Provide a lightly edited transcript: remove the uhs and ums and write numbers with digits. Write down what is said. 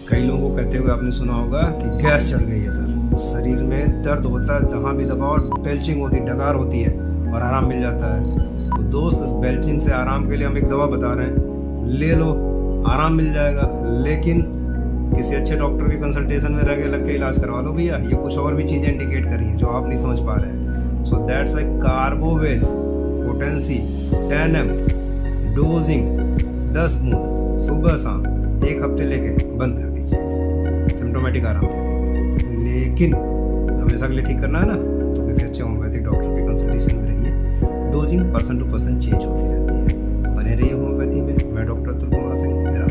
कई लोगों को कहते हुए आपने सुना होगा कि गैस चढ़ गई है सर, शरीर में दर्द होता है, जहाँ भी दबाओ बेल्चिंग होती है, डकार होती है और आराम मिल जाता है। तो दोस्त, इस बेल्चिंग से आराम के लिए हम एक दवा बता रहे हैं, ले लो, आराम मिल जाएगा। लेकिन किसी अच्छे डॉक्टर के कंसल्टेशन में रह के लग के इलाज करवा लो भैया, ये कुछ और भी चीज़ें इंडिकेट कर रही हैं जो आप नहीं समझ पा रहे हैं। सो दैट्स लाइक कार्बोवेस पोटेंसी 10 ml डोजिंग 10 बूंद सुबह शाम 1 हफ्ते लेके बंद कर दीजिए, सिम्टोमेटिक आराम दे देंगे। लेकिन हमेशा के लिए ठीक करना है ना, तो किसी अच्छे होम्योपैथिक डॉक्टर के कंसल्टेशन में रहिए। Dosing person to person change होती रहती है। बने रहिए होम्योपैथी में। मैं डॉक्टर अतुल कुमार सिंह, मेरा